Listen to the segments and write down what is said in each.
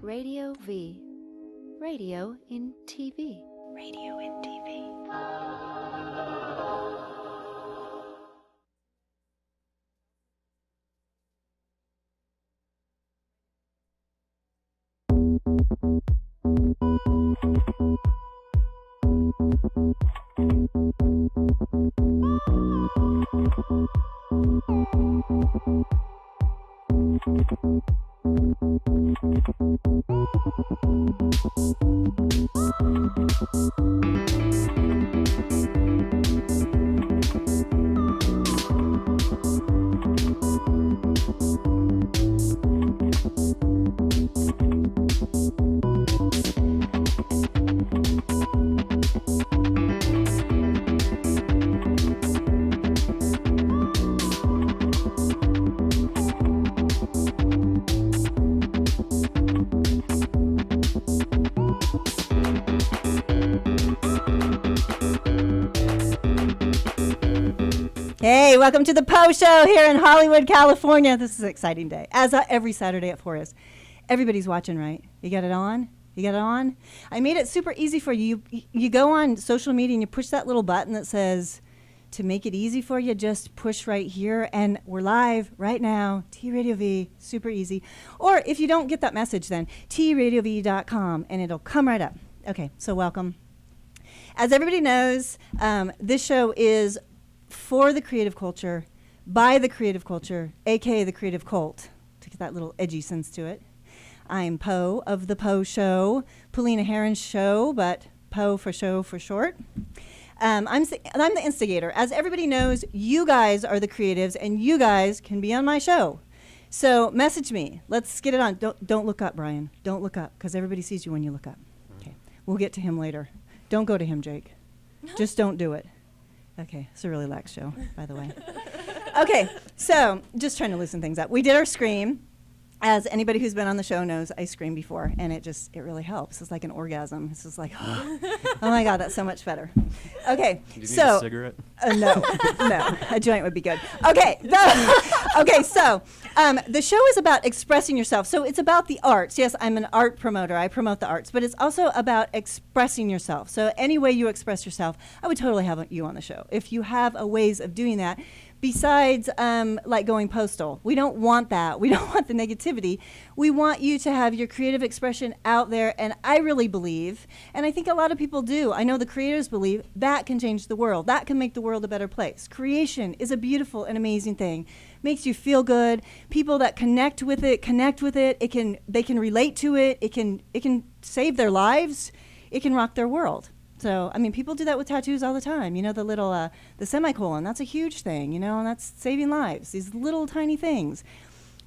Radio V. Radio in TV. Radio in TV. Hey, welcome to the PO Show here in Hollywood, California. This is an exciting day, as every Saturday at 4 is. Everybody's watching, right? You got it on? You got it on? I made it super easy for you. You go on social media and you push that little button that says, to make it easy for you, just push right here. And we're live right now, T Radio V, super easy. Or if you don't get that message, then tradiov.com, and it'll come right up. Okay, so welcome. As everybody knows, this show is for the creative culture, by the creative culture, aka the creative cult, to get that little edgy sense to it. I'm Po of the PO Show, Polina Hryn Show, but PO for show for short. I'm the instigator. As everybody knows, you guys are the creatives, and you guys can be on my show. So message me. Let's get it on. Don't look up, Brian. Don't look up, because everybody sees you when you look up. Okay, we'll get to him later. Don't go to him, Jake. Just don't do it. Okay, it's a really lax show, by the way. Okay, so just trying to loosen things up. We did our scream. As anybody who's been on the show knows, I screamed before, and it really helps. It's like an orgasm. It's just like, oh my God, that's so much better. Okay, do you need a cigarette? No, a joint would be good. Okay, so the show is about expressing yourself. So it's about the arts. Yes, I'm an art promoter. I promote the arts, but it's also about expressing yourself. So any way you express yourself, I would totally have you on the show. If you have a ways of doing that, besides like going postal. We don't want that. We don't want the negativity. We want you to have your creative expression out there, and I really believe, and I think a lot of people do, I know the creators believe, that can change the world. That can make the world a better place. Creation is a beautiful and amazing thing. Makes you feel good. People that connect with it. They can relate to it. It can save their lives. It can rock their world. So, I mean, people do that with tattoos all the time. You know, the little, the semicolon, that's a huge thing, you know, and that's saving lives. These little tiny things.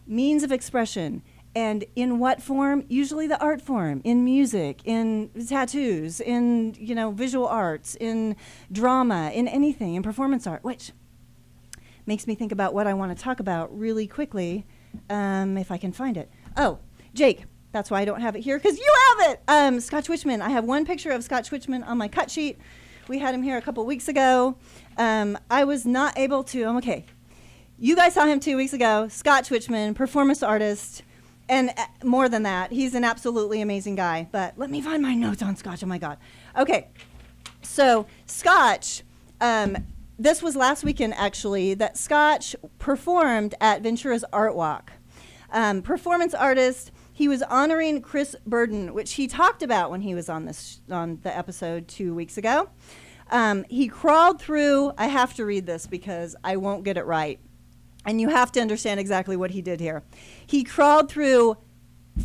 Means of expression. And in what form? Usually the art form. In music, in tattoos, in, you know, visual arts, in drama, in anything, in performance art, which makes me think about what I want to talk about really quickly, if I can find it. Oh, Jake. That's why I don't have it here, because you have it. Scott Wichman. I have one picture of Scott Wichman on my cut sheet. We had him here a couple weeks ago. I was not able to. Okay. You guys saw him 2 weeks ago. Scott Wichman, performance artist, and more than that, he's an absolutely amazing guy. But let me find my notes on Scotch. Oh, my God. Okay. So Scotch, this was last weekend, actually, that Scotch performed at Ventura's Art Walk. Performance artist. He was honoring Chris Burden, which he talked about when he was on the episode 2 weeks ago. He crawled through, I have to read this because I won't get it right, and you have to understand exactly what he did here. He crawled through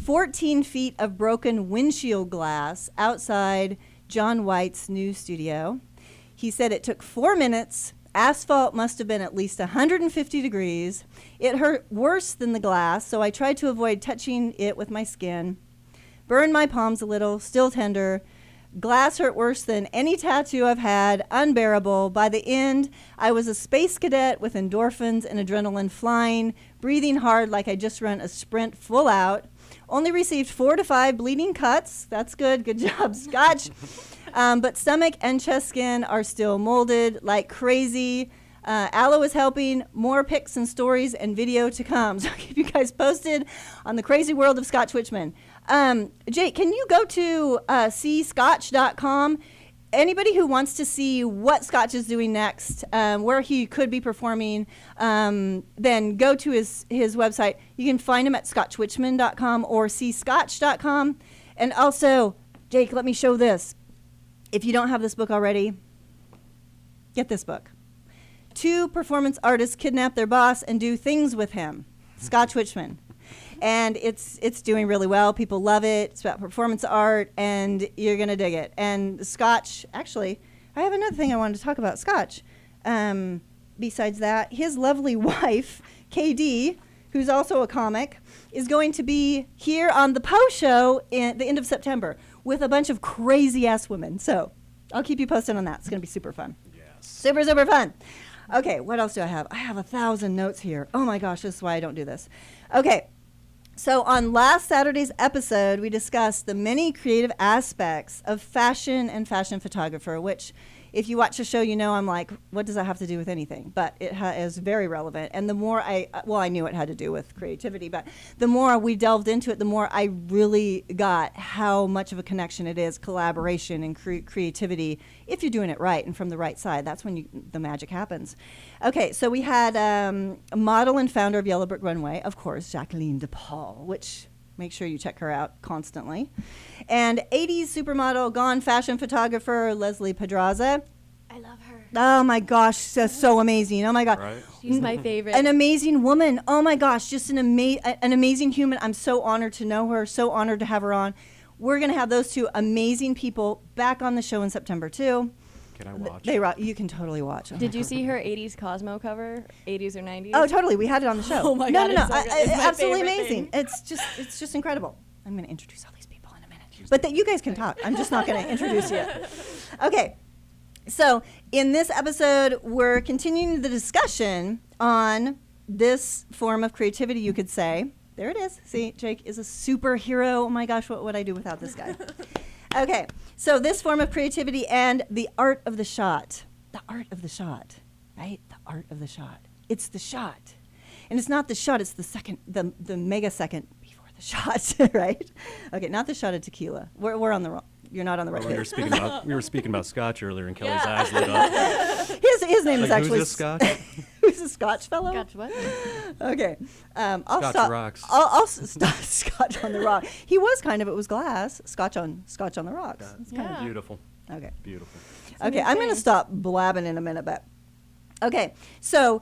14 feet of broken windshield glass outside John White's new studio. He said it took 4 minutes. Asphalt must have been at least 150 degrees. It hurt worse than the glass, so I tried to avoid touching it with my skin. Burned my palms a little, still tender. Glass hurt worse than any tattoo I've had, unbearable. By the end, I was a space cadet with endorphins and adrenaline flying, breathing hard like I just run a sprint full out. Only received 4 to 5 bleeding cuts. That's good. Good job, Scotch. But stomach and chest skin are still molded like crazy. Aloe is helping. More pics and stories and video to come. So I'll keep you guys posted on the crazy world of Scott Wichman. Jake, can you go to cscotch.com? Anybody who wants to see what Scotch is doing next, where he could be performing, then go to his website. You can find him at scotchwitchman.com or cscotch.com. And also, Jake, let me show this. If you don't have this book already, get this book. 2 performance artists kidnap their boss and do things with him. Scotch Witchman. And it's doing really well. People love it. It's about performance art, and you're going to dig it. And Scotch, actually, I have another thing I wanted to talk about Scotch. Besides that, his lovely wife, KD, who's also a comic, is going to be here on the PO Show in the end of September with a bunch of crazy-ass women. So I'll keep you posted on that. It's going to be super fun. Yes. Super, super fun. Okay, what else do I have? I have 1,000 notes here. Oh, my gosh, this is why I don't do this. Okay. So on last Saturday's episode, we discussed the many creative aspects of fashion and fashion photographer, which if you watch the show, you know I'm like, what does that have to do with anything? But it is very relevant. And the more I knew it had to do with creativity, but the more we delved into it, the more I really got how much of a connection it is, collaboration and creativity, if you're doing it right and from the right side. That's when the magic happens. Okay, so we had a model and founder of Yellow Brick Runway, of course, Jacqueline DePaul, which make sure you check her out constantly. And 80s supermodel, gone fashion photographer, Leslie Pedraza. I love her. Oh my gosh, so amazing. Oh my God. Right? She's my favorite. An amazing woman. Oh my gosh, just an amazing human. I'm so honored to know her, so honored to have her on. We're going to have those 2 amazing people back on the show in September too. Can I watch? You can totally watch. Oh Did you see her 80s Cosmo cover? 80s or 90s? Oh, totally. We had it on the show. Oh my God, No. it's so good. It's my Absolutely favorite amazing. thing. It's just incredible. I'm going to introduce all these people in a minute. But that you guys can talk. I'm just not going to introduce you. Okay. So in this episode, we're continuing the discussion on this form of creativity, you could say. There it is. See, Jake is a superhero. Oh my gosh, what would I do without this guy? Okay, so this form of creativity and the art of the shot. The art of the shot, right? The art of the shot. It's the shot. And it's not the shot, it's the mega second before the shot, right? Okay, not the shot of tequila. We're on the wrong. You're not on the right We page. were speaking about Scotch earlier, and Kelly's eyes lit up. His name is Like, actually who's this Scotch? Who's a Scotch fellow? Scotch what? Okay. I'll Scotch stop. rocks. I'll stop Scotch on the rock. He was kind of. It was glass. Scotch on the rocks. It's kind Yeah. Beautiful. of okay. Beautiful. Okay. I'm going to stop blabbing in a minute, but okay. So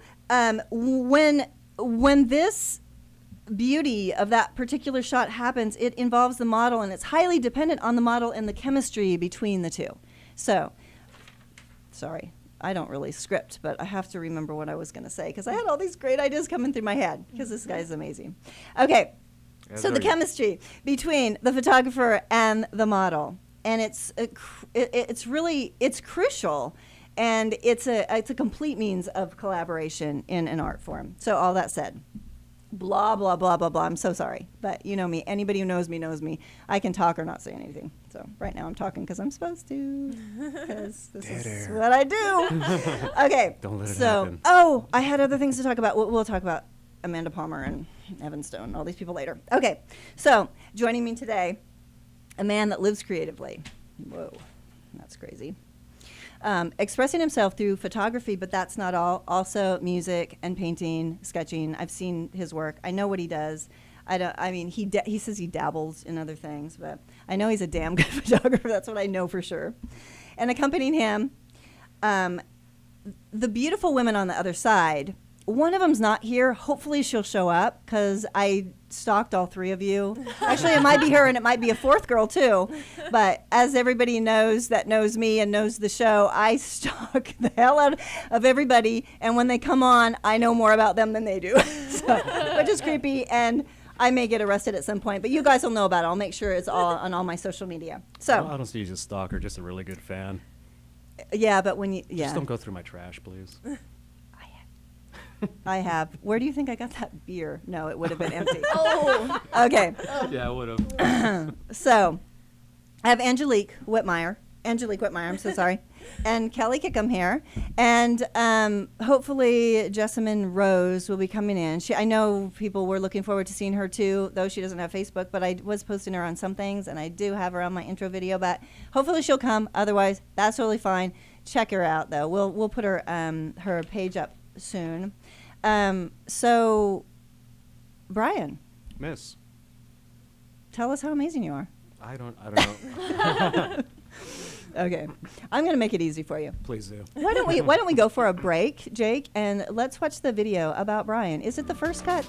when this beauty of that particular shot happens, it involves the model, and it's highly dependent on the model and the chemistry between the 2. So, sorry. I don't really script, but I have to remember what I was going to say because I had all these great ideas coming through my head because this guy's amazing. Okay, so the chemistry between the photographer and the model, and it's crucial, and it's a complete means of collaboration in an art form. So all that said, blah, blah, blah, blah, blah. I'm so sorry. But you know me. Anybody who knows me knows me. I can talk or not say anything. So right now I'm talking because I'm supposed to. Because this is what I do. Okay. Don't let it so, happen. Oh, I had other things to talk about. We'll talk about Amanda Palmer and Evan Stone, all these people later. Okay. So joining me today, a man that lives creatively. Whoa. That's crazy. Expressing himself through photography, but that's not all. Also music and painting, sketching. I've seen his work. I know what he does. He says he dabbles in other things, but I know he's a damn good photographer. That's what I know for sure. And accompanying him, the beautiful women on the other side. One of them's not here. Hopefully she'll show up because I stalked all 3 of you. Actually, it might be her and it might be a 4th girl too. But as everybody knows that knows me and knows the show, I stalk the hell out of everybody. And when they come on, I know more about them than they do, which is creepy. And I may get arrested at some point, but you guys will know about it. I'll make sure it's all on all my social media. So I don't see you as a stalker, just a really good fan. yeah, but when you Just don't go through my trash, please. I have. Where do you think I got that beer? No, it would have been empty. Oh. Okay. Yeah, I would have. So I have Angelique Whitmyer, I'm so sorry. and Kelli Kickham here. And hopefully Jessamine Rose will be coming in. I know people were looking forward to seeing her too, though she doesn't have Facebook, but I was posting her on some things, and I do have her on my intro video, but hopefully she'll come. Otherwise, that's totally fine. Check her out, though. We'll put her her page up soon. So, Brian. Miss. Tell us how amazing you are. I don't know. Okay, I'm gonna make it easy for you. Please do. Why don't we go for a break, Jake, and let's watch the video about Brian. Is it the first cut?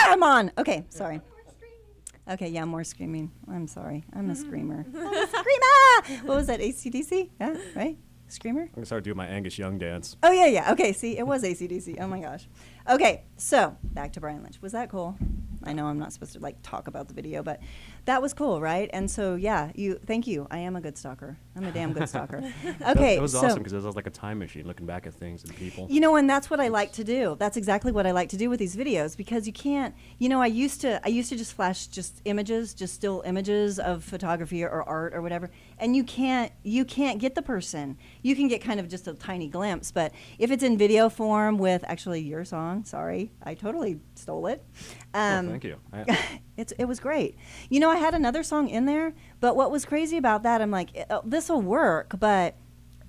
Come on. Okay, sorry. Okay, yeah, more screaming. I'm sorry. I'm a screamer. I'm a screamer. What was that, AC/DC? Yeah, right? Screamer? I'm going to start doing my Angus Young dance. Oh, yeah, yeah. Okay, see, it was AC/DC. Oh, my gosh. Okay, so back to Brian Lynch. Was that cool? I know I'm not supposed to, like, talk about the video, but that was cool, right? And so, yeah, thank you. I am a good stalker. I'm a damn good stalker. Okay, That was so, awesome because it was like a time machine looking back at things and people. you know, and that's what I like to do. That's exactly what I like to do with these videos because you can't, you know, I used to just flash just images, just still images of photography or art or whatever, and you can't get the person. You can get kind of just a tiny glimpse, but if it's in video form with actually your song, sorry, I totally stole it. Thank you. It was great. You know, I had another song in there, but what was crazy about that, I'm like, this will work, but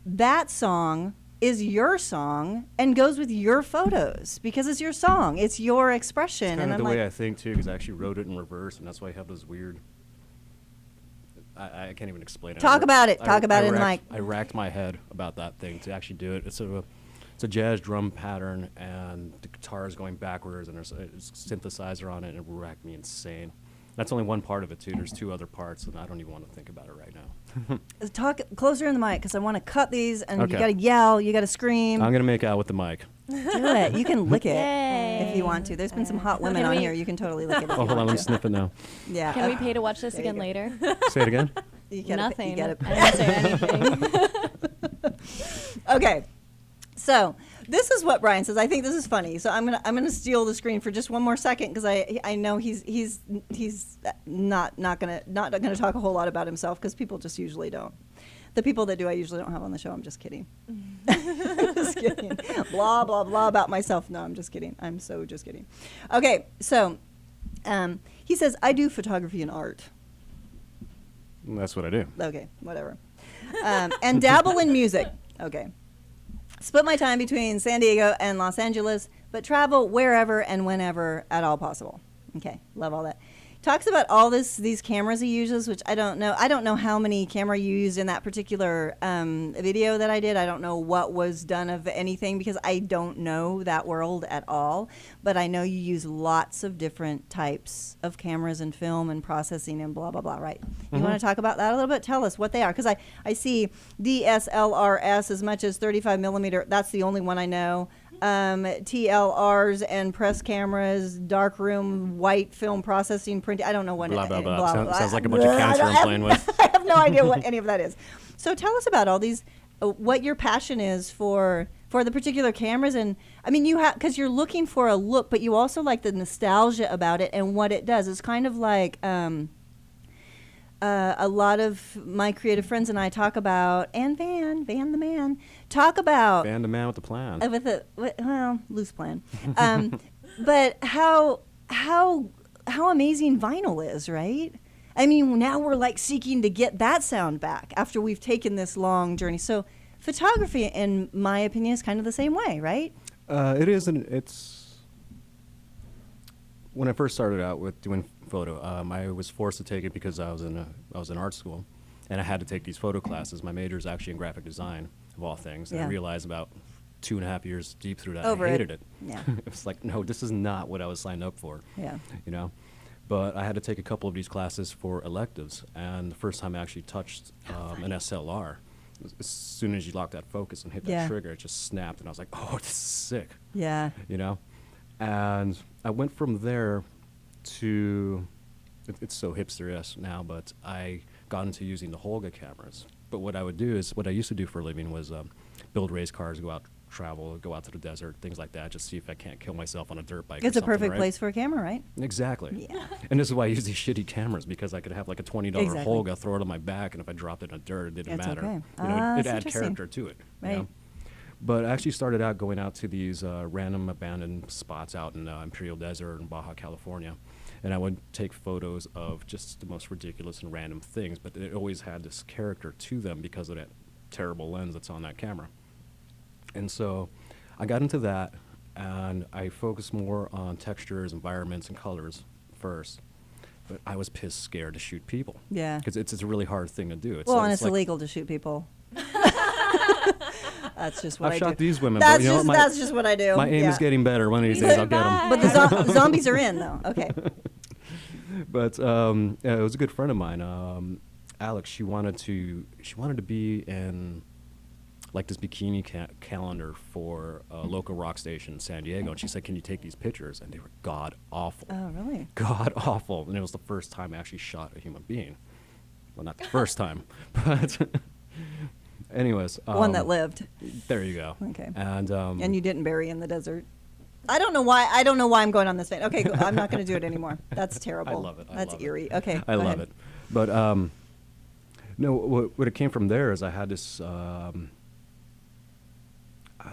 that song is your song and goes with your photos because it's your song. It's your expression. It's kind and of I'm the like, way I think, too, because I actually wrote it in reverse, and that's why I have those weird... I can't even explain it. Talk about it. Talk about it in the mic. I racked my head about that thing to actually do it. It's a jazz drum pattern, and the guitar is going backwards, and there's a synthesizer on it, and it racked me insane. That's only one part of it, too. There's two other parts, and I don't even want to think about it right now. talk closer in the mic because I want to cut these, and Okay. you got to yell, you got to scream. I'm going to make out with the mic. Do it. You can lick it Yay. if you want to. There's been some hot women Can on we- here. You can totally lick it if Oh, you hold on. want Let me to. sniff it now. Yeah. Can we pay to watch this There you again go. later? Say it again. You gotta, Nothing. You gotta, I didn't say anything. Okay, so this is what Brian says. I think this is funny. So I'm gonna steal the screen for just one more second because I know he's not gonna talk a whole lot about himself because people just usually don't. The people that do, I usually don't have on the show. I'm just kidding. Just kidding. Blah blah blah about myself. No, I'm just kidding. I'm so just kidding. Okay, so he says I do photography and art. That's what I do. Okay, whatever. And dabble in music. Okay. Split my time between San Diego and Los Angeles, but travel wherever and whenever at all possible. Okay, love all that. Talks about all these cameras he uses, which I don't know. I don't know how many camera you used in that particular video that I did. I don't know what was done of anything because I don't know that world at all. But I know you use lots of different types of cameras and film and processing and blah, blah, blah, right? You want to talk about that a little bit? Tell us what they are. Because I see DSLRs as much as 35 millimeter. That's the only one I know. TLRs and press cameras, darkroom, white film processing, print. I don't know what. Blah, blah, blah. Blah, blah. Sounds like a bunch of counts I'm playing with. I have no idea what any of that is. So tell us about all these, what your passion is for the particular cameras. And I mean, you have, because you're looking for a look, but you also like the nostalgia about it and what it does. It's kind of like a lot of my creative friends and I talk about, and Van the man, talk about. Van the man with the plan. Well, loose plan. But how amazing vinyl is, right? I mean, now we're like seeking to get that sound back after we've taken this long journey. So photography, in my opinion, is kind of the same way, right? It is, and it's, when I first started out with doing photo, I was forced to take it because I was in art school, and I had to take these photo classes. My major is actually in graphic design, of all things, and I realized about 2.5 years deep through that, I hated it. Yeah. It was like, no, this is not what I was signed up for. Yeah. You know? But I had to take a couple of these classes for electives, and the first time I actually touched an SLR, as soon as you lock that focus and hit that trigger, it just snapped, and I was like, oh, this is sick. Yeah. You know? And I went from there to, it's so hipster-esque now, but I got into using the Holga cameras. But what I would do is, what I used to do for a living was build race cars, go out, travel, go out to the desert, things like that, just see if I can't kill myself on a dirt bike. It's a perfect place for a camera, right? Exactly. Yeah. And this is why I use these shitty cameras, because I could have like a $20 Holga, throw it on my back, and if I dropped it in a dirt, it didn't matter. Okay. You know, it'd add character to it. Right. You know? But I actually started out going out to these random abandoned spots out in Imperial Desert and Baja California. And I would take photos of just the most ridiculous and random things, but it always had this character to them because of that terrible lens that's on that camera. And so I got into that, and I focused more on textures, environments, and colors first. But I was pissed scared to shoot people. Yeah. Because it's a really hard thing to do. It's like illegal to shoot people. That's just what I've I shot do. these women. That's, but, you know, that's just what I do. My aim is getting better. One of these days I'll get them. But the zombies are in, though. Okay. But it was a good friend of mine, Alex. She wanted to be in like this bikini calendar for a local rock station in San Diego, and she said, "Can you take these pictures?" And they were god awful. Oh, really? God awful. And it was the first time I actually shot a human being. Well, not the first time, but. Anyways, one that lived. There you go. Okay. And you didn't bury in the desert. I don't know why I'm going on this vein. Okay, I'm not going to do it anymore. That's terrible. I love it. That's eerie. Okay. I love it. But no, what it came from there is I had this. I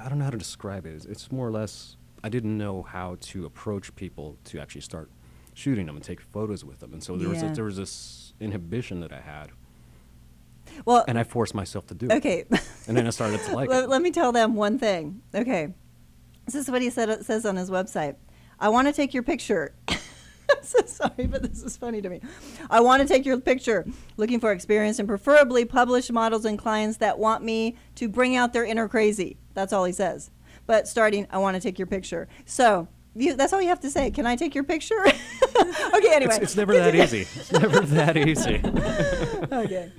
don't know how to describe it. It's more or less I didn't know how to approach people to actually start shooting them and take photos with them, and so there was this inhibition that I had. Well, and I forced myself to do it. Okay. And then I started to like it. Let me tell them one thing. Okay. This is what he says on his website. I want to take your picture. I'm so sorry, but this is funny to me. I want to take your picture. Looking for experienced and preferably published models and clients that want me to bring out their inner crazy. That's all he says. But starting, I want to take your picture. So that's all you have to say. Can I take your picture? Okay, anyway. It's never that easy. It's never that easy. Okay.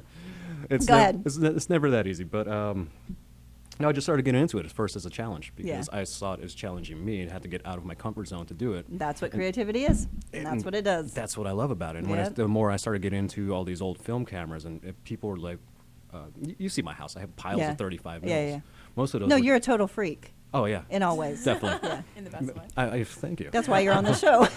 Go ahead. It's never that easy, but no, I just started getting into it at first as a challenge because I saw it as challenging me and had to get out of my comfort zone to do it. That's what creativity is, and that's what it does. That's what I love about it. And the more I started getting into all these old film cameras, and people were like, you see my house. I have piles of 35 mils. Yeah. Most of those. No, you're a total freak. Oh, yeah. In all ways. Definitely. Yeah. In the best way. I thank you. That's why you're on the show.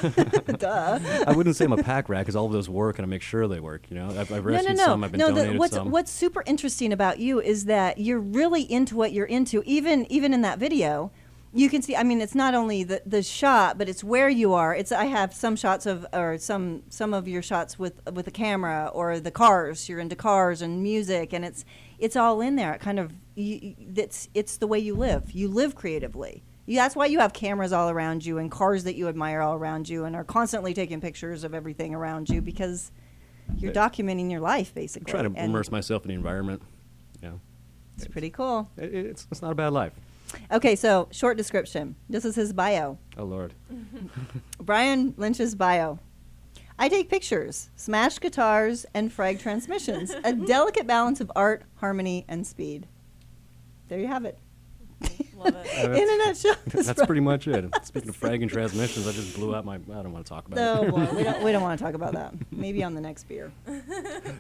Duh. I wouldn't say I'm a pack rat because all of those work and I make sure they work. You know, I've rescued some, I've been donated some. What's super interesting about you is that you're really into what you're into. Even in that video, you can see, I mean, it's not only the shot, but it's where you are. I have some shots or some of your shots with the camera or the cars. You're into cars and music, and it's all in there. It kind of, it's the way you live. You live creatively. That's why you have cameras all around you and cars that you admire all around you and are constantly taking pictures of everything around you because you're documenting your life, basically. I try to immerse myself in the environment. Yeah. It's pretty cool. It's not a bad life. Okay, so short description. This is his bio. Oh, Lord. Brian Lynch's bio. I take pictures, smash guitars, and frag transmissions. A delicate balance of art, harmony, and speed. There you have it. Love it. In a nutshell. That's pretty much it. Speaking of fragging transmissions, I just blew out my. I don't want to talk about Oh it. boy, we don't want to talk about that. Maybe on the next beer.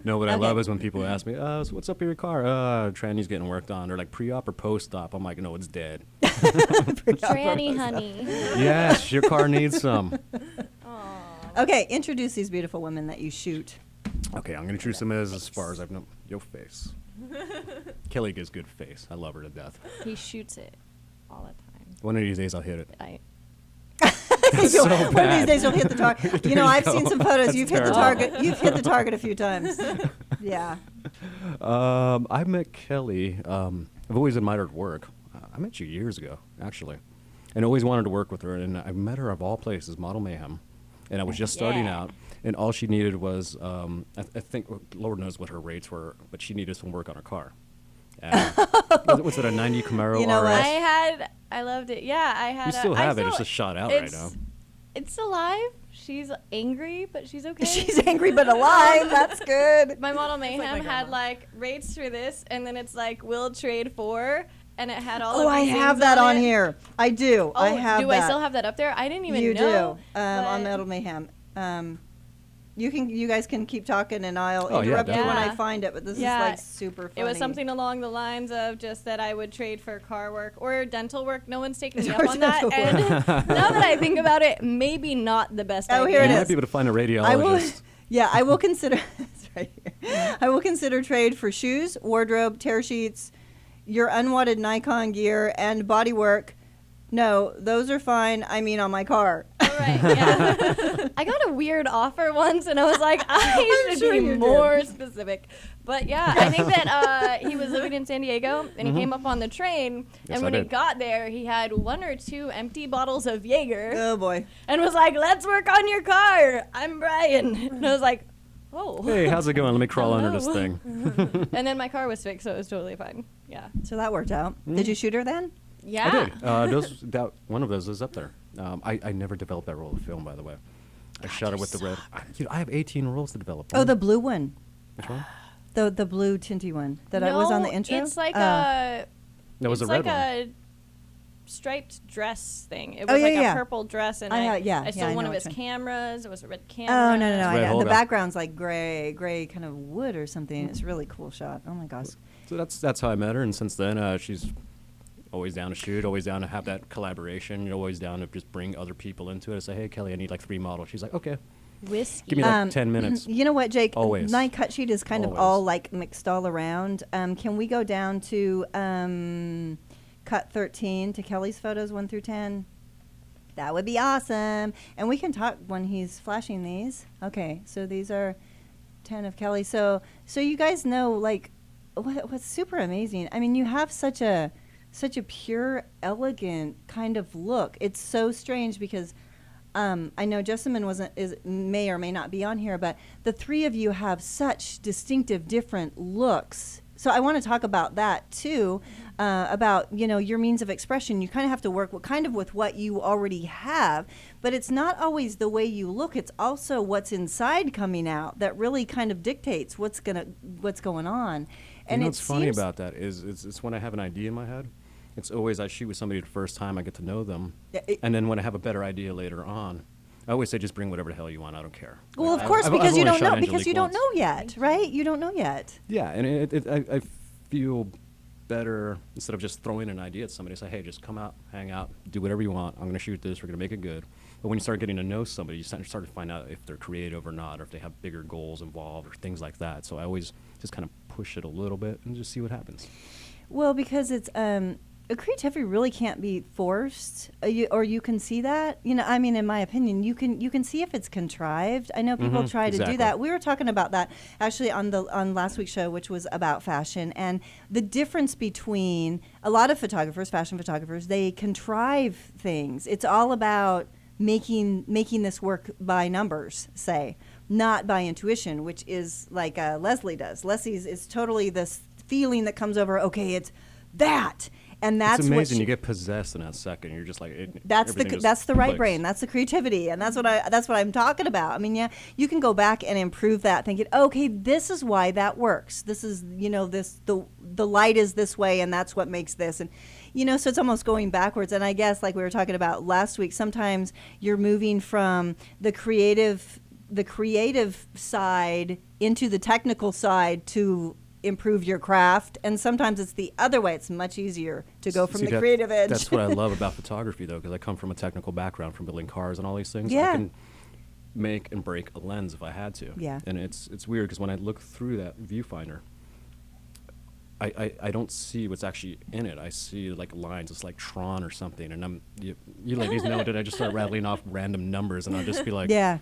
No, what I Okay. love is when people ask me, so what's up with your car? Tranny's getting worked on. Or like pre-op or post-op. I'm like, no, it's dead. Tranny honey. Yes, your car needs some. Okay, introduce these beautiful women that you shoot. Okay, I'm going to introduce them as far as I've known. Yo, face. Kelli gives good face. I love her to death. He shoots it all the time. One of these days I'll hit it. So so one of these bad. days you'll hit the target. You know, you I've go. seen some photos. That's You've hit the terrible. target. You've hit the target a few times. Yeah. I met Kelli. I've always admired her work. I met you years ago, actually, and always wanted to work with her. And I met her of all places, Model Mayhem, and I was just starting Yeah. out. And all she needed was, I think, Lord knows what her rates were, but she needed some work on her car. Was it a 90 Camaro You know what? RS? I loved it. Yeah, I had. You still I have it. still- It's just shot out right now. It's alive. She's angry, but she's okay. She's angry but alive. That's good. My Model like Mayhem my had grandma. like rates for this, and then it's like will trade for, and it had all. Oh, of I these have things that on it. here. I do. Oh, I have do that. I still have that up there? I didn't even You know. do. On but- Metal Mayhem. You guys can keep talking, and I'll Oh, yeah, interrupt you when I definitely. find it. But this Yeah. is like super funny. It was something along the lines of just that I would trade for car work or dental work. No one's taking me Or up on that. dental And now that I think about it, maybe not the best Oh, idea. here it You is. might be able to find a radiologist. I will. Yeah, I will consider. It's right here. I will consider trade for shoes, wardrobe, tear sheets, your unwanted Nikon gear, and body work. No, those are fine. I mean, on my car. All right, yeah. I got a weird offer once, and I was like, I I'm should sure be you did. more specific. But yeah, I think that he was living in San Diego, and he came up on the train, Yes, and I when he did. got there, he had 1 or 2 empty bottles of Jaeger, Oh boy. and was like, let's work on your car. I'm Brian. And I was like, oh. Hey, how's it going? Let me crawl under this Hello. thing. And then my car was fixed, so it was totally fine. Yeah. So that worked out. Did you shoot her then? Yeah. I did. One of those is up there. I never developed that roll of film, by the way. I shot it with the red. I have 18 rolls to develop. Oh, the blue one. Which one? The blue tinty one that I was on the No, intro. It's like Oh. a. That was it's a red like one. a striped dress thing. It Oh, was yeah, like yeah. a purple dress, and I I yeah, stole I one know of his which one. cameras. It was a red Oh camera. no! Red The holdout. background's like gray kind of wood or something. It's a really cool shot. Oh my gosh. So that's how I met her, and since then she's always down to shoot, always down to have that collaboration. You're always down to just bring other people into it. I say, hey Kelli, I need like 3 models. She's like, okay, Whiskey. give me like 10 minutes. You know what, Jake? Always. My cut sheet is kind of Always. all like mixed all around. Can we go down to cut 13 to Kelly's photos 1 through 10? That would be awesome. And we can talk when he's flashing these. Okay, so these are 10 of Kelly. So you guys know like what's super amazing. I mean, you have such a pure, elegant kind of look. It's so strange because I know Jessamine may or may not be on here, but the 3 of you have such distinctive, different looks. So I want to talk about that too, about your means of expression. You kind of have to work with what you already have, but it's not always the way you look. It's also what's inside coming out that really kind of dictates what's going on. And you know it what's funny seems- about that is it's when I have an idea in my head. It's always I shoot with somebody the first time, I get to know them, Yeah, and then when I have a better idea later on, I always say just bring whatever the hell you want. I don't care. Well, Like, of course, I've because you only don't shot know. Because Angelique you don't once. know yet, right? You don't know yet. Yeah, and I feel better instead of just throwing an idea at somebody. Say, hey, just come out, hang out, do whatever you want. I'm going to shoot this. We're going to make it good. But when you start getting to know somebody, you start to find out if they're creative or not, or if they have bigger goals involved or things like that. So I always just kind of push it a little bit and just see what happens. Well, because it's creativity really can't be forced, or you can see that. I mean, in my opinion, you can see if it's contrived. I know people try to do that. We were talking about that actually on last week's show, which was about fashion, and the difference between a lot of photographers, fashion photographers, they contrive things. It's all about making this work by numbers, say, not by intuition, which is like Leslie does. Leslie's is totally this feeling that comes over. Okay, it's that. And that's it's amazing. what You get possessed in that second. You're just like that's the right clicks. brain. That's the creativity, and that's what I'm talking about. I mean, yeah, you can go back and improve that, thinking, okay, this is why that works. This is the light is this way, and that's what makes this, and so it's almost going backwards. And I guess like we were talking about last week, sometimes you're moving from the creative side into the technical side to improve your craft, and sometimes it's the other way. It's much easier to go from the creative edge. That's what I love about photography, though, because I come from a technical background, from building cars and all these things. Yeah. I can make and break a lens if I had to. Yeah. And it's weird because when I look through that viewfinder, I don't see what's actually in it. I see like lines. It's like Tron or something, and you ladies know that I just start rattling off random numbers, and I'll just be like, 8,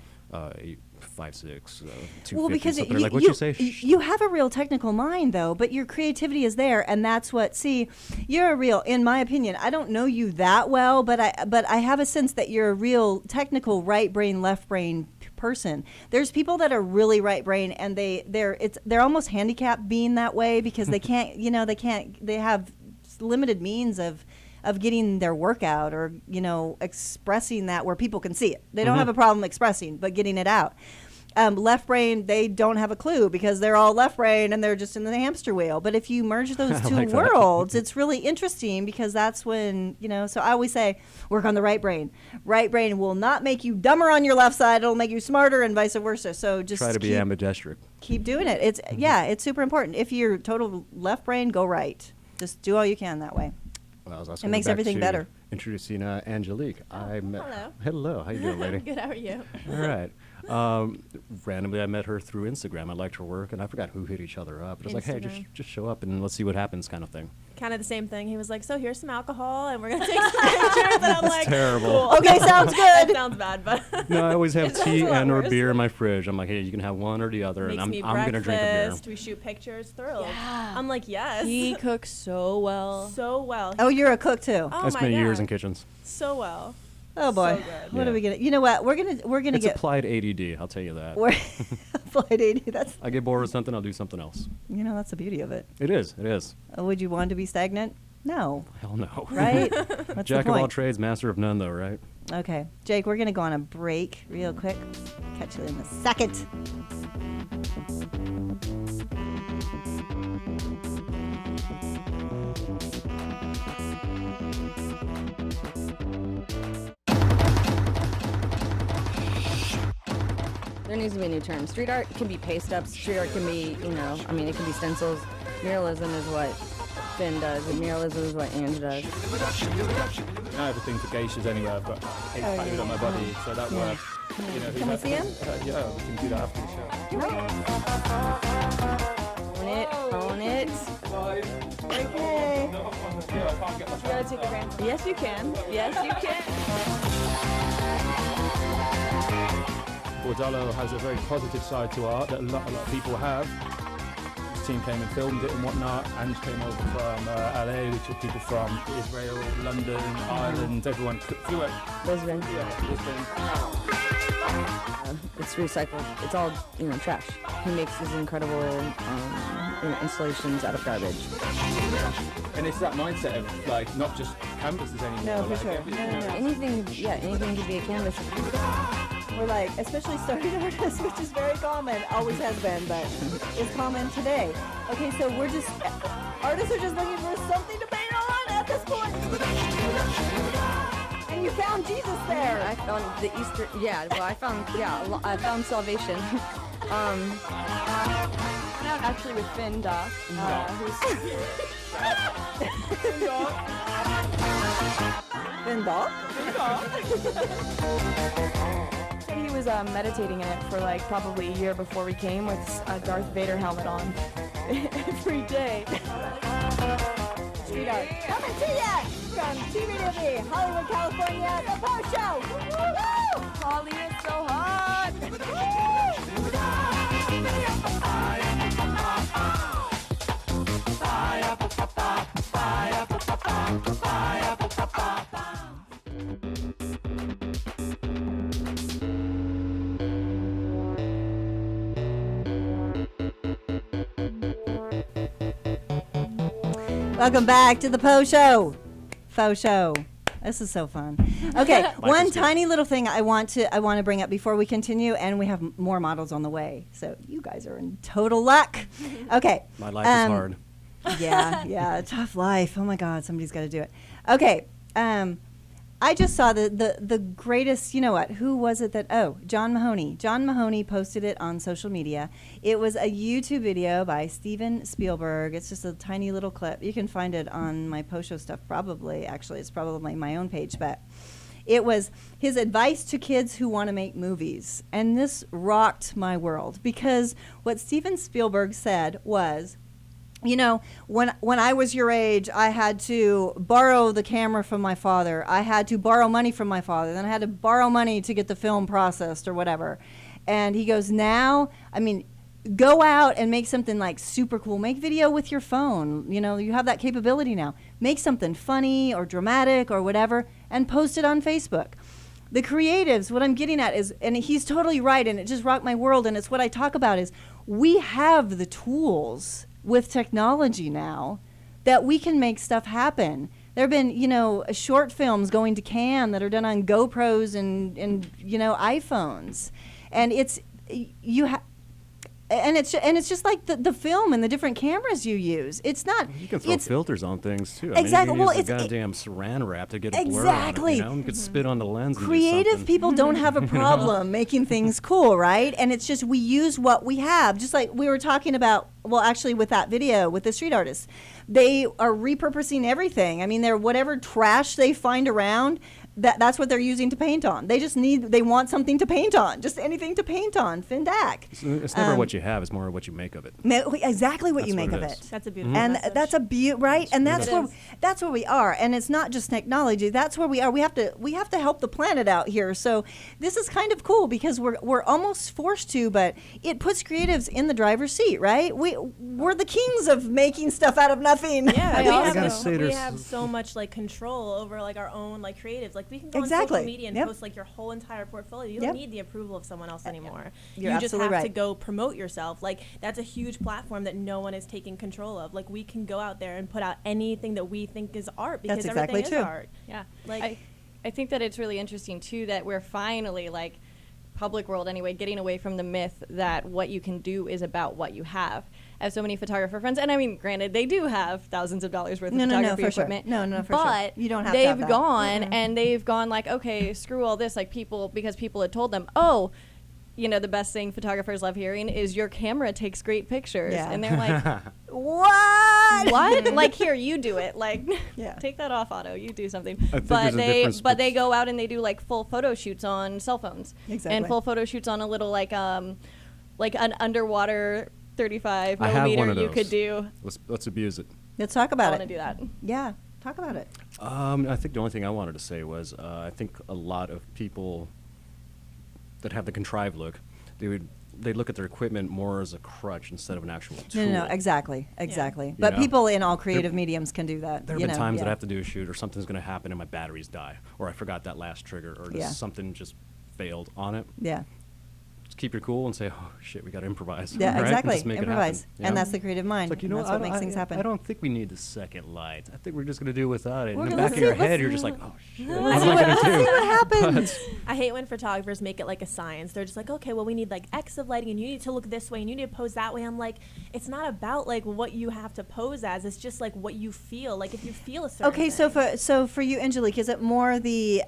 5, 6, 250. Well, because something. Like, what'd you say? You have a real technical mind, though, but your creativity is there, and that's what. See, you're a real, in my opinion. I don't know you that well, but I have a sense that you're a real technical right brain, left brain person. There's people that are really right brain, and they're almost handicapped being that way because they can't. They have limited means of getting their work out or, expressing that where people can see it. They don't have a problem expressing, but getting it out. Left brain, they don't have a clue because they're all left brain and they're just in the hamster wheel. But if you merge those two like worlds, it's really interesting because that's when, so I always say, work on the right brain. Right brain will not make you dumber on your left side. It'll make you smarter and vice versa. So just try to be ambidextric. Keep doing it. It's super important. If you're total left brain, go right. Just do all you can that way. Well, it makes everything better. Introducing Angelique. Hello. Hello. How you doing, lady? Good. How are you? All right. Randomly, I met her through Instagram. I liked her work, and I forgot who hit each other up. It was like, hey, just show up and let's see what happens, kind of thing. Kind of the same thing. He was like, so here's some alcohol, and we're gonna take some pictures. And I'm like, terrible. Cool. Okay, sounds good. That sounds bad, but no, I always have It sounds tea a lot and or worse. beer in my fridge. I'm like, hey, you can have one or the other, makes and me I'm gonna drink a beer. breakfast. We shoot pictures. Thrilled. Yeah. I'm like, yes. He cooks so well. so well. Oh, you're a cook too. Oh I my spent years God. in kitchens. So well. Oh boy, So good. what Yeah. are we gonna? You know what? We're gonna It's get applied ADD. I'll tell you that. we're applied AD. That's I get bored with something, I'll do something else. that's the beauty of it. It is. It is. Would you want to be stagnant? No, Hell no. right? What's Jack the of all point? trades, master of none, though, right? Okay, Jake, we're gonna go on a break real quick. Catch you in a second. There needs to be a new term. Street art can be paste ups. Street art can be, it can be stencils. Muralism is what Finn does, and muralism is what Ange does. I have a thing for geishas anyway. I've got cake tattooed on my body, so that works. Can we see him? Yeah, we can do that after the show. Own it. Okay. You gotta take a grand. Yes, you can. Yes, you can. Bordello has a very positive side to art that a lot of people have. This team came and filmed it and whatnot. Ange came over from LA, which are people from Israel, London, Ireland, everyone flew it. Lisbon. Yeah, Lisbon. It's recycled. It's all, trash. He makes these incredible, installations out of garbage. And it's that mindset of like not just canvases anymore. No, for like, sure. everything, No. Anything could be a canvas. We're like, especially starting artists, which is very common, always has been, but is common today. Okay, so artists are just looking for something to paint on at this point. And you found Jesus there. I found the Easter. Yeah. Well, I found salvation. Now actually with Finn Doc, who's Bindal? said he was meditating in it for like probably a year before we came with a Darth Vader helmet on every day. Street Art. Coming to you from TVW, Hollywood, California, The Po Show. Woo-hoo! Polina's so hot. Welcome back to the Po Show. Faux Show. This is so fun. Okay, one tiny little thing I want to bring up before we continue, and we have more models on the way. So you guys are in total luck. Okay. My life is hard. Yeah, tough life. Oh my God, somebody's got to do it. Okay. I just saw the greatest, you know what, who was it that, John Mahoney. John Mahoney posted it on social media. It was a YouTube video by Steven Spielberg. It's just a tiny little clip. You can find it on my Po Show stuff probably. Actually, it's probably my own page, but it was his advice to kids who want to make movies. And this rocked my world because what Steven Spielberg said was, you know, when I was your age, I had to borrow the camera from my father. I had to borrow money from my father. Then I had to borrow money to get the film processed or whatever. And he goes, now, I mean, go out and make something like super cool. Make video with your phone. You know, you have that capability now. Make something funny or dramatic or whatever and post it on Facebook. The creatives, what I'm getting at is, and he's totally right, and it just rocked my world, and it's what I talk about is we have the tools with technology now that we can make stuff happen. There have been, you know, short films going to Cannes that are done on GoPros and you know, iPhones. And it's it's just like the film and the different cameras you use. It's not. You can throw filters on things too. I exactly. mean, you can use the goddamn saran wrap to get a blur on it. Exactly. You know, you could spit on the lens. Creative people don't have a problem making things cool, right? And it's just we use what we have. Just like we were talking about. Well, actually, with that video with the street artists, they are repurposing everything. I mean, they're whatever trash they find around. That's what they're using to paint on. They want something to paint on, just anything to paint on. Findak. It's never what you have; it's more what you make of it. Exactly what you make of it. That's a beautiful and message. that's a right. And that's where we are. And it's not just technology. That's where we are. We have to help the planet out here. So this is kind of cool because we're almost forced to, but it puts creatives in the driver's seat, right? We're the kings of making stuff out of nothing. Yeah, we have so much like control over like our own like creatives. Like we can go on social media and post like your whole entire portfolio. You don't need the approval of someone else anymore. You're you just have right. to go promote yourself. Like that's a huge platform that no one is taking control of. Like we can go out there and put out anything that we think is art because that's exactly everything is art. Yeah. Like I think that it's really interesting too that we're finally like public world anyway getting away from the myth that what you can do is about what you have. I have so many photographer friends, and I mean, granted, they do have thousands of dollars worth of photography equipment. Sure. No, for sure. But you don't have to have they've that. gone and they've gone like, okay, screw all this, like because people had told them, oh, you know, the best thing photographers love hearing is your camera takes great pictures, and they're like, what? Like here, you do it. Like, take that off, Otto. You do something. But they go out and they do like full photo shoots on cell phones, and full photo shoots on a little like an underwater 35 millimeter you could do. Let's abuse it. Let's talk about it. I want to do that. Yeah, talk about it. I think the only thing I wanted to say was I think a lot of people that have the contrived look, they look at their equipment more as a crutch instead of an actual tool. No, exactly. Yeah. But You know? people in all creative mediums can do that. There have been times that I have to do a shoot or something's going to happen and my batteries die, or I forgot that last trigger, or just something just failed on it. Yeah. Just keep your cool and say, oh, shit, we got to improvise. Yeah, right? exactly. Just make Improvise. it happen, And that's the creative mind. It's like, you know, that's what makes things happen. I don't think we need the second light. I think we're just going to do without it. We're In the gonna back of your let's head, see- you're just like, oh, shit. Let's see what happens. I hate when photographers make it like a science. They're just like, okay, well, we need like X of lighting, and you need to look this way, and you need to pose that way. I'm like, it's not about like what you have to pose as. It's just like what you feel. Like if you feel a certain Okay, thing. so for you, Angelique, is it more the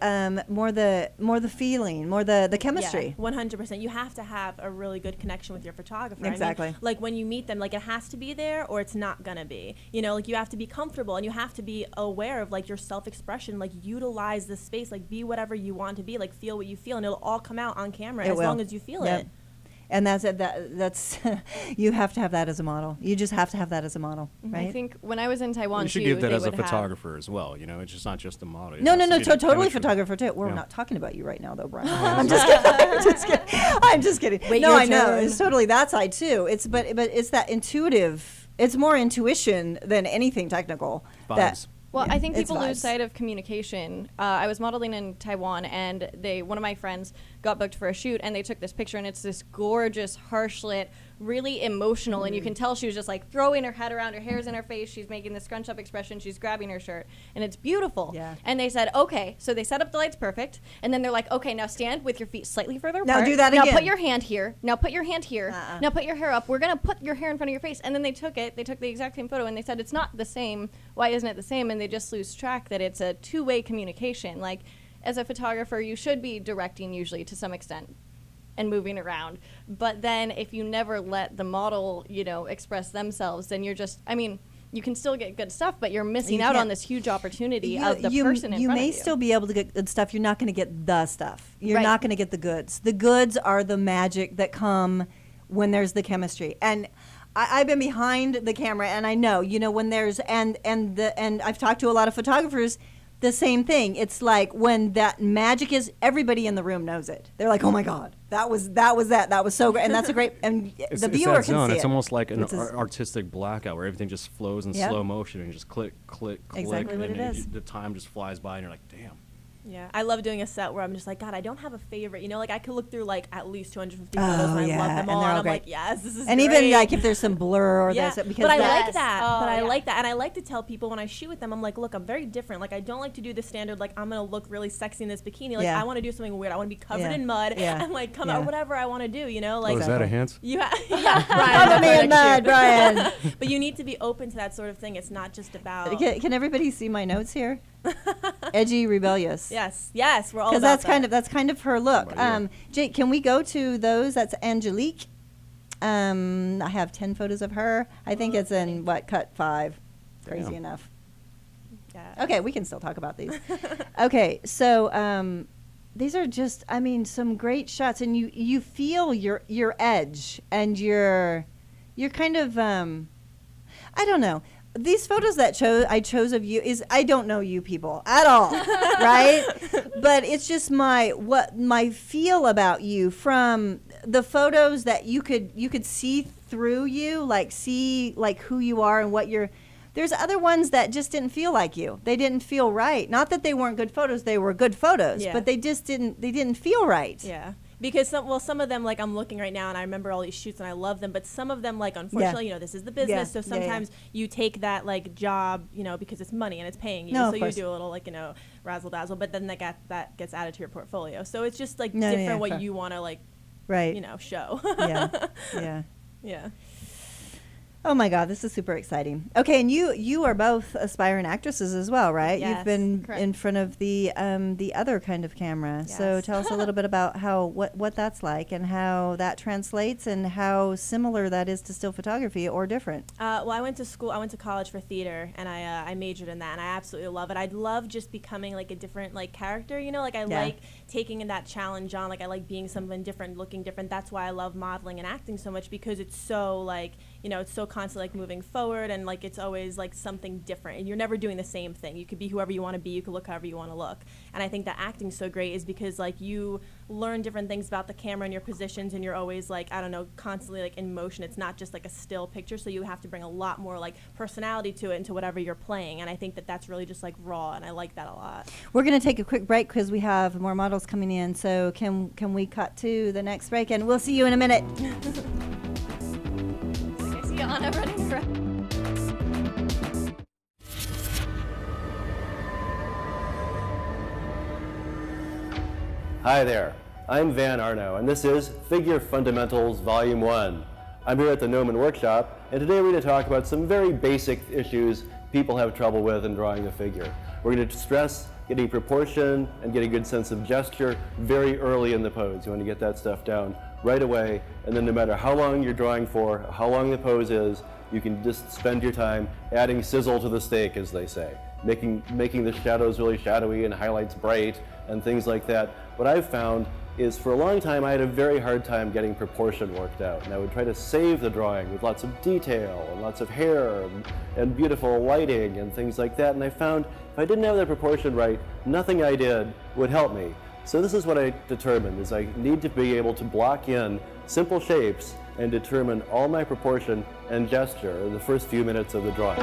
feeling, more the chemistry? Yeah, 100%. You have to have a really good connection with your photographer. Exactly. I mean, like when you meet them, like it has to be there or it's not gonna be. You know, like you have to be comfortable and you have to be aware of like your self-expression. Like utilize the space. Like be whatever you want to be. Like feel what you feel, and it'll all come out on camera as long as you feel it. And that's you have to have that as a model. You just have to have that as a model, right? I think when I was in Taiwan, You should too, do that they as a would have- photographer as well. You know, it's just not just a model. It No, has no, to no, be the totally chemistry. photographer too. We're Yeah. not talking about you right now, though, Brian. I'm just kidding. I'm just kidding. I'm just kidding. Wait no, your I know turn. it's totally that side too. But it's that intuitive. It's more intuition than anything technical. Vibes. Well, Yeah, I think it's people lose vibes. sight of communication. I was modeling in Taiwan, and one of my friends got booked for a shoot, and they took this picture, and it's this gorgeous, harsh lit, really emotional, and you can tell she was just like throwing her head around, her hair's in her face, she's making this scrunch up expression, she's grabbing her shirt, and it's beautiful. Yeah. And they said, okay, so they set up the lights perfect, and then they're like, okay, now stand with your feet slightly further Now apart. do that Now again. put your hand here. Now put your hand here. Now put your hair up. We're gonna put your hair in front of your face. And then they took the exact same photo, and they said it's not the same. Why isn't it the same? And they just lose track that it's a two-way communication. Like, as a photographer, you should be directing usually to some extent and moving around. But then if you never let the model, express themselves, then you're just, you can still get good stuff, but you're missing You out can't- on this huge opportunity of the person in you front of you. may still be able to get good stuff. You're not going to get the stuff. You're Right. not going to get the goods. The goods are the magic that come when there's the chemistry. And I've been behind the camera, and I know, when there's and I've talked to a lot of photographers. The same thing. It's like when that magic is, everybody in the room knows it. They're like, "Oh my God, that was so great," and that's a great. And It's, the it's viewer that can zone. see It's it. almost like an It's a- artistic blackout where everything just flows in Yep. slow motion and you just click, click, click. Exactly what and it is. The time just flies by and you're like, damn. Yeah, I love doing a set where I'm just like, God, I don't have a favorite. Like I could look through like at least 250 photos and I yeah, love them and all. they're all And I'm great. like, yes, this is And great. even like if there's some blur or Yeah, this, because but I that- like that. Oh, But I yeah. like that, and I like to tell people when I shoot with them, I'm like, look, I'm very different. Like I don't like to do the standard. Like I'm gonna look really sexy in this bikini. Like Yeah. I want to do something weird. I want to be covered Yeah. in mud Yeah. and like come Yeah. out whatever I want to do. Like Oh, is that a hint? you yeah, Cover me in mud, Brian. But you need to be open to that sort of thing. It's not just about Can everybody see my notes here? Edgy, rebellious. yes, we're all Because about that's kind of her look. Right, yeah. Jake, can we go to those? That's Angelique. I have 10 photos of her. I think it's in cut 5. Crazy Damn. enough. Yeah. Okay, we can still talk about these. Okay, so these are just, some great shots, and you feel your edge, and you're kind of, I don't know. These photos that I chose of you I don't know you people at all, right? But it's just my feel about you from the photos that you could see through you, like see like who you are and what you're. There's other ones that just didn't feel like you. They didn't feel right. Not that they weren't good photos; they were good photos, Yeah. but they just didn't. They didn't feel right. Yeah. Because some of them, like I'm looking right now and I remember all these shoots and I love them, but some of them, like unfortunately, this is the business, Yeah. so Yeah, yeah. sometimes you take that like job, because it's money and it's paying you, No, of so you course. do a little like razzle dazzle, but then that gets added to your portfolio. So it's just like No, different yeah, what fair. you want to like Right. show. Yeah. Yeah. Yeah. Oh my God, this is super exciting. Okay, and you are both aspiring actresses as well, right? Yes, You've been correct. in front of the other kind of camera. So Yes. tell us a little bit about what that's like and how that translates and how similar that is to still photography or different. Well, I went to college for theater, and I majored in that, and I absolutely love it. I'd love just becoming like a different like character, like I Yeah. like taking in that challenge on, like I like being someone different, looking different. That's why I love modeling and acting so much, because it's so like, it's so constantly like moving forward, and like it's always like something different, and you're never doing the same thing. You could be whoever you want to be, you could look however you want to look. And I think that acting's so great is because like you learn different things about the camera and your positions, and you're always like, I don't know, constantly like in motion. It's not just like a still picture, so you have to bring a lot more like personality to it, into whatever you're playing. And I think that that's really just like raw, and I like that a lot. We're going to take a quick break because we have more models coming in. So can we cut to the next break, and we'll see you in a minute. I see Anna running around. Hi there, I'm Van Arno, and this is Figure Fundamentals Volume 1. I'm here at the Noman Workshop, and today we're going to talk about some very basic issues people have trouble with in drawing a figure. We're going to stress getting proportion and getting a good sense of gesture very early in the pose. You want to get that stuff down right away, and then no matter how long you're drawing for, how long the pose is, you can just spend your time adding sizzle to the steak, as they say. Making the shadows really shadowy and highlights bright and things like that. What I've found is for a long time I had a very hard time getting proportion worked out, and I would try to save the drawing with lots of detail and lots of hair and beautiful lighting and things like that, and I found if I didn't have that proportion right, nothing I did would help me. So this is what I determined, is I need to be able to block in simple shapes and determine all my proportion and gesture in the first few minutes of the drawing.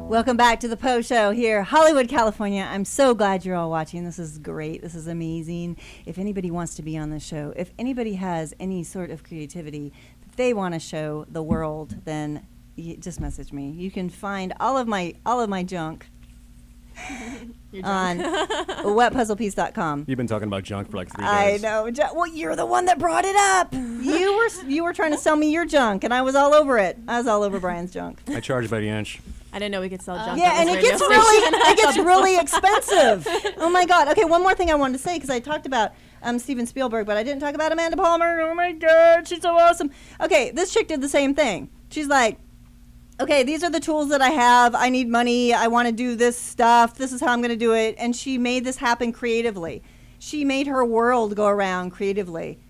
Welcome back to the PO Show here, Hollywood, California. I'm so glad you're all watching. This is great. This is amazing. If anybody wants to be on the show, if anybody has any sort of creativity that they want to show the world, then just message me. You can find all of my junk on wetpuzzlepiece.com. You've been talking about junk for like 3 days. I know. Well, you're the one that brought it up. You were trying to sell me your junk, and I was all over it. I was all over Brian's junk. I charge by the inch. I didn't know we could sell junk. Yeah, on and this it radio gets station. it gets really expensive. Oh my God. Okay, one more thing I wanted to say, because I talked about Steven Spielberg, but I didn't talk about Amanda Palmer. Oh my God, she's so awesome. Okay, this chick did the same thing. She's like, okay, these are the tools that I have. I need money. I want to do this stuff. This is how I'm going to do it. And she made this happen creatively. She made her world go around creatively.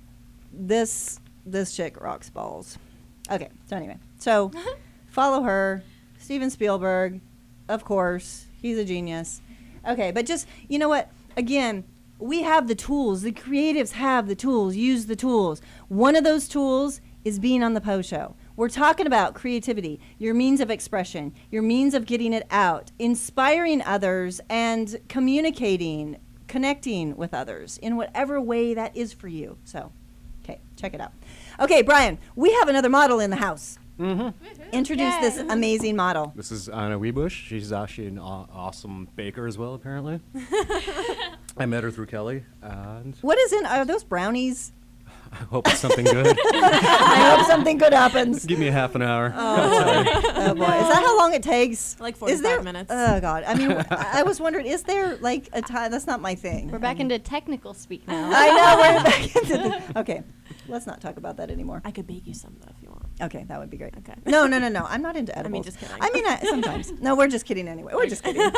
This chick rocks balls. Okay, so anyway, so follow her. Steven Spielberg, of course, he's a genius. Okay, but just, you know what? Again, we have the tools. The creatives have the tools. Use the tools. One of those tools is being on the PO Show. We're talking about creativity, your means of expression, your means of getting it out, inspiring others, and communicating, connecting with others in whatever way that is for you. So, okay, check it out. Okay, Brian, we have another model in the house. Mm-hmm. Introduce this amazing model. This is Anna Wiebusch. She's actually an awesome baker as well, apparently. I met her through Kelli. And What is in? Are those brownies? I hope it's something good. I hope something good happens. Give me a half an hour. Oh boy, is that how long it takes? Like Is there 45 minutes. Oh God, I mean, I was wondering, is there like a time? That's not my thing. We're back into technical speak now. I know we're back into the. Okay, let's not talk about that anymore. I could bake you some though if you want. Okay, that would be great. Okay. No, I'm not into edibles. just kidding. I mean, sometimes. No, we're just kidding anyway. We're just kidding. No,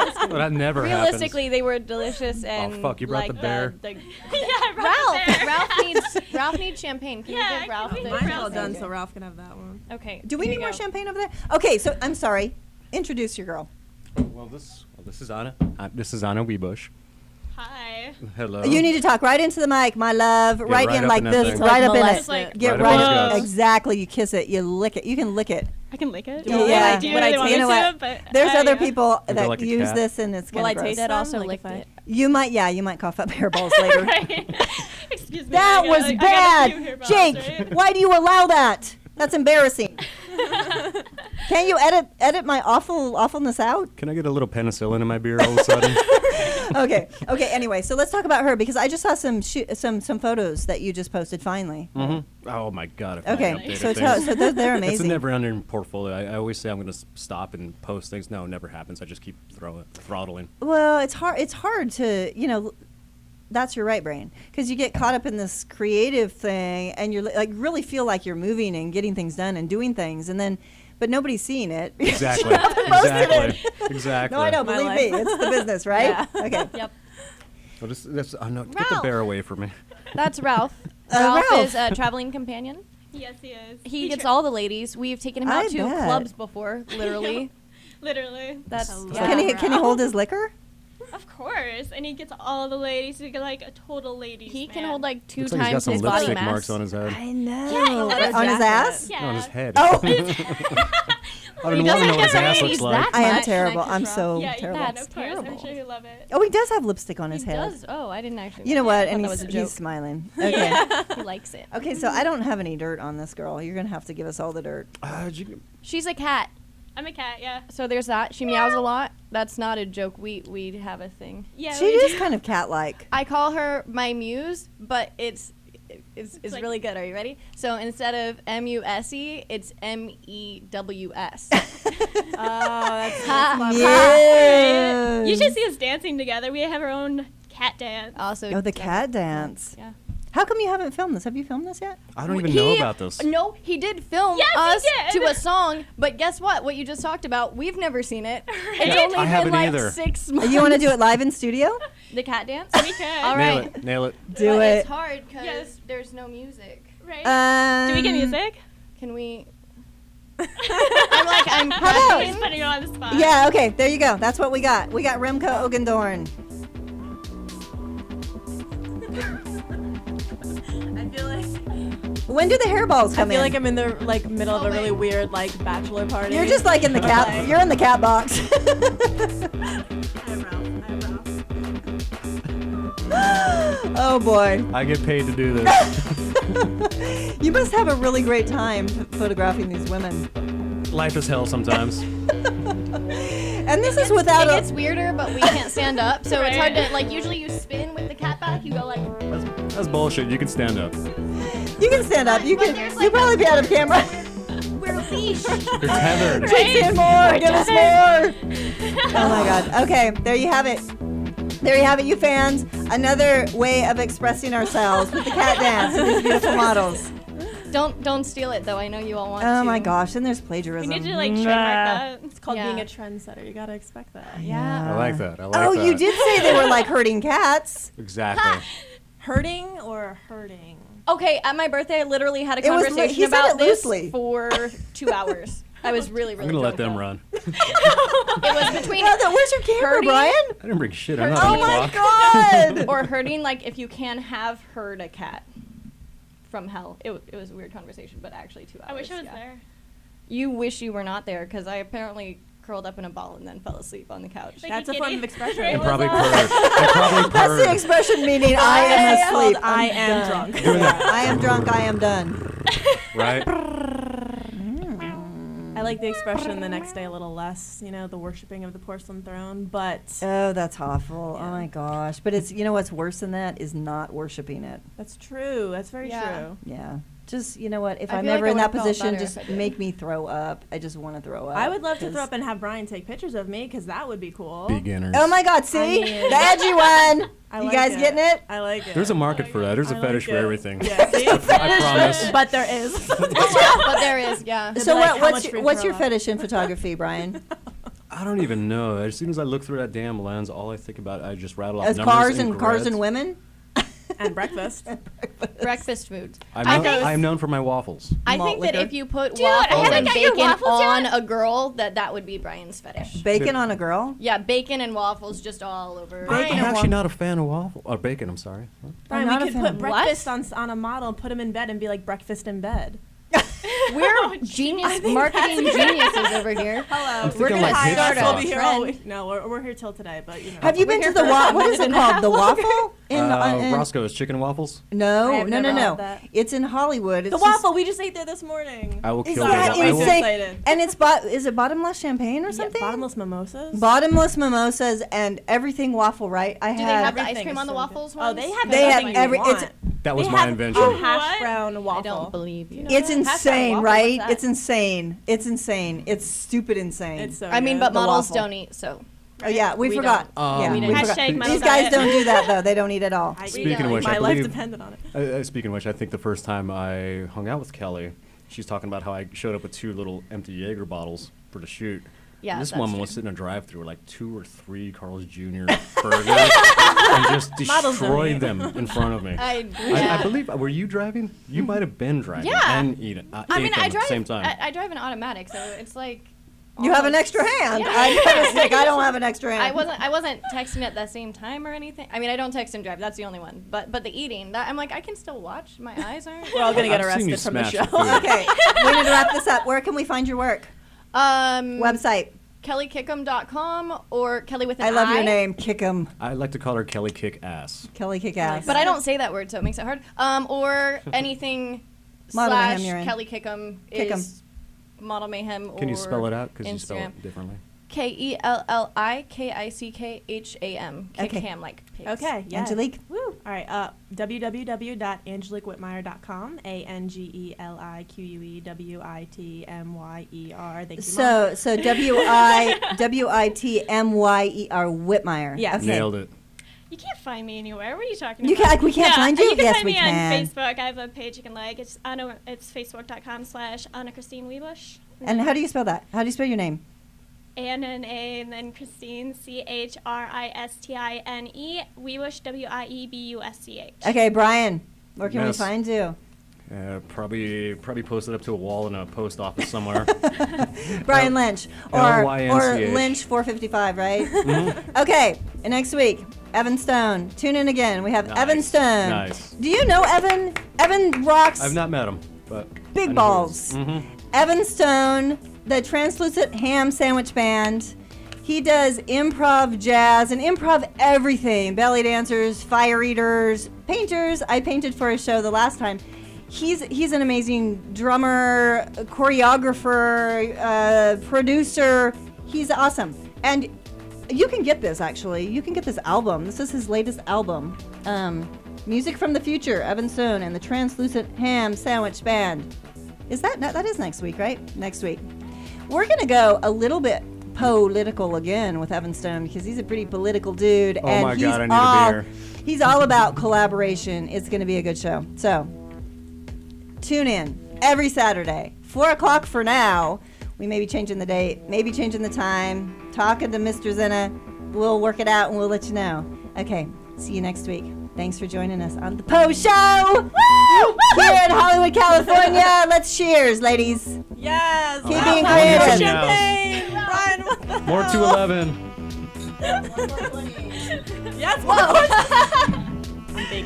it's Well, that never realistically, they were delicious and fuck, you brought like the bear. Ralph needs champagne. Can you give Ralph the Mine's all done, champagne? so Ralph can have that one. Okay. Do we here need you more go. champagne over there? Okay, so I'm sorry. Introduce your girl. Well, this is Anna. This is Anna Wiebusch. Hi. Hello. You need to talk right into the mic, my love. Right right in up like in that this, thing. right up in Molest it. it. Get Right right up in his guts. exactly. You kiss it. You lick it. You can lick it. I can lick it. Yeah. Would I do? Would I They want you me know to, what? but There's I, other people Is it that like a use cat? this, and it's Will kind I of gross. taste that them? also Like, licked if I- it. You might cough up hairballs later. Right. Excuse me. That I was got a few bad, hairballs, Jake. right? Why do you allow that? That's embarrassing. Can't you edit my awfulness out? Can I get a little penicillin in my beer all of a sudden? Okay. Anyway, so let's talk about her because I just saw some photos that you just posted finally. Mm-hmm. Oh my God. if I Okay, updated so things. they're It's a amazing. never-ending portfolio. I always say I'm going to stop and post things. No, it never happens. I just keep throttling. Well, it's hard to, that's your right brain because you get caught up in this creative thing and you're like really feel like you're moving and getting things done and doing things and then but nobody's seeing it. Exactly. You haven't posted it. Exactly. No, I know. My Believe life. me, it's the business, right? Yeah. Okay. Yep. Well, get the Ralph. bear away from me. That's Ralph. Ralph. Ralph is a traveling companion. Yes, he is. He gets all the ladies. We've taken him out I to bet. clubs before, literally. Literally. That's Can he hold his liquor? Of course. And he gets all the ladies. He's like a total ladies He can man. hold like 2 Looks like he's got times some his body lipstick mass. marks on his head. I know. Yeah, on his ass? Yeah. On his head. Oh. I don't want to know what his ass looks He's like. that I am much, terrible. can I I'm control? so Yeah, terrible. yeah, That's of course. I'm terrible. sure you love it. Oh, he does have lipstick on his He head. does. Oh, I didn't actually. You know what? I And thought that was a he's joke. smiling. Okay. He likes it. Okay, so I don't have any dirt on this girl. You're gonna have to give us all the dirt. She's a cat. I'm a cat, yeah. So there's that. She meows a lot. That's not a joke. We have a thing. Yeah, She we is do. kind of cat-like. I call her my muse, but it's like- really good. Are you ready? So instead of M-U-S-E, it's M-E-W-S. That's Yeah. You should see us dancing together. We have our own cat dance. Also, Oh, the cat dance. Yeah. How come you haven't filmed this? Have you filmed this yet? I don't even know about this. No, he did film Yes, he us did. to a song, but guess what? What you just talked about, we've never seen it. It's Right? only I been haven't like either. 6 months. You want to do it live in studio? The cat dance? We could. All Nail right. it. Nail it. Do But it. It's hard because Yes. there's no music. Right? Do do we get music? Can we? I'm about- He's putting you on the spot. Yeah, okay, there you go. That's what we got. We got Remco Ogendorn. I feel like When do the hairballs come in? I'm in the like middle of a really weird like bachelor party. You're just like in the cat. You're in the cat box. Oh boy. I get paid to do this. You must have a really great time photographing these women. Life is hell sometimes. And this is without It a. gets weirder, but we can't stand up, so it's hard to like. Usually, you spin with the cat back. You go like. That's bullshit. You can stand up. You can stand up. You But can. there's, You like, probably be out of camera. We're leashed. You're tethered. Take in more. Give us more. Oh my God. Okay, there you have it. There you have it, you fans. Another way of expressing ourselves with the cat dance and these beautiful models. Don't steal it though. I know you all want to. Oh my gosh, and there's We plagiarism. need to like trademark that. It's called Yeah. being a trendsetter. You gotta expect that. Yeah. I like that. I like Oh, that. you did say they were like herding cats. Exactly. Hurting or hurting? Okay, at my birthday, I literally had a It was li- conversation he said about it this loosely. for 2 hours. I was really I'm really. gonna let drunk, them though. run. It was between Where's your camera, herding Brian? I didn't bring shit. I'm not Oh on the my clock. God. or herding, like if you can have heard a cat from hell. It was a weird conversation, but actually 2 hours. I wish I was yeah. there. You wish you were not there because I apparently curled up in a ball and then fell asleep on the couch. Like That's a kitty. form of expression. Right? And probably purred. And probably That's the purred. expression meaning I am asleep. I I'm am done. drunk. I am drunk. I am done. Right? I like the expression the next day a little less, you know, the worshiping of the porcelain throne, but Oh, that's awful. Yeah. Oh my gosh. But it's, you know what's worse than that is not worshiping it. that's true. That's very Yeah. true. Yeah. Just, you know what, if I I'm feel like ever I in that would've felt position, better just if I did. make me throw up. I just want to throw up. I would love to 'cause- throw up and have Brian take pictures of me because that would be cool. Beginners. Oh my God, see? mean- The edgy one. I You like guys it. getting it? I like it. There's a market for that. There's a I fetish like for it. everything. Yeah, see? I promise. But there is. But there is, yeah. They'd So be like, how what's much your, for what's your throw up? fetish in photography, Brian? I don't even know. As soon as I look through that damn lens, all I think about, I just rattle off As numbers cars and and cars and grids. women? And breakfast. Breakfast foods. I'm known for my waffles. I Malt think that liquor. if you put Dude, I waffles haven't and got your bacon waffles on yet. a girl, that would be Brian's fetish. Bacon on a girl? Yeah, bacon and waffles just all over. I'm actually not a fan of waffle or bacon. I'm sorry. Huh? Brian, not we a could fan put of breakfast on a model and put him in bed and be like breakfast in bed. We're genius marketing geniuses over here. Hello. We're thinking like Hi, Hitchcock. guys, we'll be here all Trend. week. No, we're here till today, but you know. Have you been to the, what is it called? The Waffle? In Roscoe's chicken waffles. No, I have no, no, never no. had that. It's in Hollywood. It's The just- waffle we just ate there this morning. I will Is kill that that. I will, insane? excited. And it's is it bottomless champagne or Yeah, something? bottomless mimosas. Bottomless mimosas and everything waffle, right? I Do they had. have the ice Everything cream is on the so waffles good. ones? Oh, they have They have everything you every. It's want. that was They my have invention. A hash What? brown I waffle. don't believe you. it's Hash brown insane, waffle, right? what's that? It's insane. It's insane. It's stupid insane. It's so I mean, good. but The models waffle. don't eat, so. Oh yeah, we We forgot. don't. Yeah, We we didn't. forgot. Hashtag model These guys diet. don't do that though. They don't eat at all. Speaking of which, my I life believe. depended on it. Speaking of which, I think the first time I hung out with Kelli, she's talking about how I showed up with 2 little empty Jaeger bottles for the shoot. Yeah, This that's woman true. was sitting in a drive-through with like 2 or 3 Carl's Jr. burgers and just Models don't destroyed eat. them in front of me. Yeah. I believe, were you driving? You might have been driving Yeah. and eating. I mean, ate them I at drive. the same time. I drive an automatic, so it's like. You have an almost- extra hand. Yeah. I have a stick. I don't have an extra hand. I wasn't texting at the same time or anything. I mean, I don't text and drive. That's the only one. But the eating, that I'm like, I can still watch. My eyes aren't. We're all gonna get I've seen you arrested from the smash show. the food. Okay, we need to wrap this up. Where can we find your work? Website. KelliKickham.com or Kelli with an I love your I. name, Kickham. I like to call her Kelly Kick Ass. Kelly Kickass. But I don't say that word, so it makes it hard. Or anything Model slash Mayhem you're in. Kelli Kickham Kickham. is Model Mayhem. Can you or spell it out? Because you spell Instagram. it differently. KelliKickham, Okay. Kickham like pigs. Okay, yeah. Angelique. Woo. All right. www.angeliquewitmyer.com. ANGELIQUEWITMYER. Thank you, Mom. So WITMYER Whitmyer. Yes. Okay. Nailed it. You can't find me anywhere. What are you talking You about? can't- we can't find you? You can Yes, find we me can. on Facebook. I have a page you can like. It's facebook.com/Anna Christine Wiebusch. And how do you spell that? How do you spell your name? A-N-N-A and then Christine, CHRISTINE, Wiebusch, WIEBUSCH. Okay, Brian. Where can Yes. we find you? Probably posted up to a wall in a post office somewhere. Brian Lynch or L-Y-N-C-H. Lynch 455, right? Mhm. Okay, and next week, Evan Stone. Tune in again. We have Evan Nice, Stone. nice. Do you know Evan? Evan rocks I've not met him, but big balls. Evan Stone, the Translucent Ham Sandwich Band. He does improv jazz and improv everything. Belly dancers, fire eaters, painters. I painted for his show the last time. He's an amazing drummer, choreographer, producer. He's awesome. And you can get this, actually. You can get this album. This is his latest album. Music from the Future, Evan Stone and the Translucent Ham Sandwich Band. That is next week, right? Next week. We're going to go a little bit political again with Evan Stone because he's a pretty political dude. Oh and my he's God, I need all, a beer. He's all about collaboration. It's going to be a good show. So tune in every Saturday, 4 o'clock for now. We may be changing the date, maybe changing the time. Talking to Mr. Zinna. We'll work it out and we'll let you know. Okay, see you next week. Thanks for joining us on the PO Show. Woo! Here in Hollywood, California. Let's cheers, ladies. Yes. Keep Oh, being more creative. Champagne. Brian, what the More hell? 211. Yes. Whoa. Big.